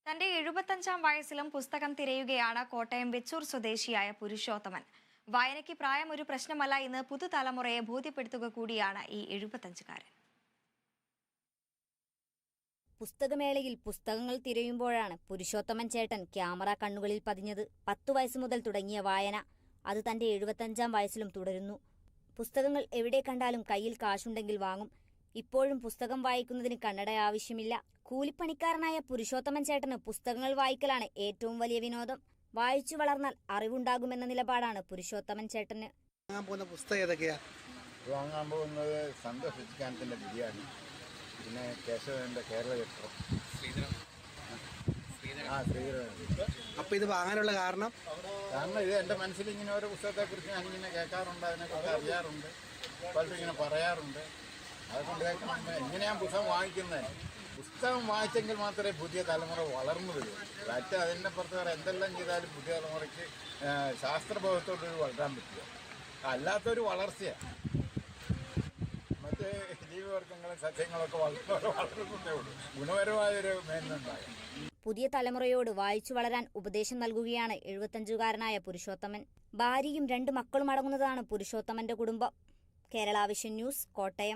തന്റെ 75-ാം വയസ്സിലും പുസ്തകം തിരയുകയാണ് കോട്ടയം വെച്ചൂർ സ്വദേശിയായ പുരുഷോത്തമൻ. വായനയ്ക്ക് പ്രായം ഒരു പ്രശ്നമല്ല എന്ന് പുതുതലമുറയെ ബോധ്യപ്പെടുത്തുക കൂടിയാണ് ഈ 75-കാരൻ. പുസ്തകമേളയിൽ പുസ്തകങ്ങൾ തിരയുമ്പോഴാണ് പുരുഷോത്തമൻ ചേട്ടൻ ക്യാമറ കണ്ണുകളിൽ പതിഞ്ഞത്. 10 വയസ്സ് മുതൽ തുടങ്ങിയ വായന അത് തന്റെ 75-ാം വയസ്സിലും തുടരുന്നു. പുസ്തകങ്ങൾ എവിടെ കണ്ടാലും കയ്യിൽ കാശുണ്ടെങ്കിൽ വാങ്ങും. ഇപ്പോഴും പുസ്തകം വായിക്കുന്നതിന് കണ്ണട ആവശ്യമില്ല. കൂലിപ്പണിക്കാരനായ പുരുഷോത്തമൻ ചേട്ടന് പുസ്തകങ്ങൾ വായിക്കലാണ് ഏറ്റവും വലിയ വിനോദം. വായിച്ചു വളർന്നാൽ അറിവുണ്ടാകുമെന്ന നിലപാടാണ് പുരുഷോത്തമൻ ചേട്ടന്. വാങ്ങാൻ പോകുന്ന പുസ്തകം ഏതൊക്കെയാ? വാങ്ങാൻ പോകുന്നത് സന്തോഷ് ഇച്ചിക്കാനത്തിൻ്റെ ബിരിയാണി, പിന്നെ കേശവൻ്റെ കേരള ചരിത്രം, ശ്രീധരൻ. അപ്പൊ ഇത് വാങ്ങാനുള്ള കാരണം ഇത് എൻ്റെ മനസ്സിൽ ഇങ്ങനെ ഓരോ പുസ്തകത്തെക്കുറിച്ച് ഞാനിങ്ങനെ കേൾക്കാറുണ്ട്, അതിനെക്കുറിച്ച് അറിയാറുണ്ട്, പലരും ഇങ്ങനെ പറയാറുണ്ട്. അതുകൊണ്ട് എങ്ങനെയാണ് പുസ്തകം വായിക്കുന്നത്? പുസ്തകം വായിച്ചെങ്കിൽ മാത്രമേ പുതിയ തലമുറ വളർന്നു വരൂ. മറ്റ് അതിൻ്റെ പുറത്ത് വേറെ എന്തെല്ലാം ചെയ്താലും പുതിയ തലമുറയ്ക്ക് ശാസ്ത്രബോധത്തോടൊരു വളരാൻ പറ്റുക, അല്ലാത്തൊരു വളർച്ചയാണ്. മറ്റ് ജീവിവർഗങ്ങളും സസ്യങ്ങളൊക്കെ വളർന്നേ ഉള്ളൂ. ഗുണപരമായൊരു മേന്മയുണ്ടാകും. പുതിയ തലമുറയോട് വായിച്ചു വളരാൻ ഉപദേശം നൽകുകയാണ് 75-കാരനായ പുരുഷോത്തമൻ. ഭാര്യയും 2 മക്കളും അടങ്ങുന്നതാണ് പുരുഷോത്തമന്റെ കുടുംബം. Kerala vision news, Kottayam.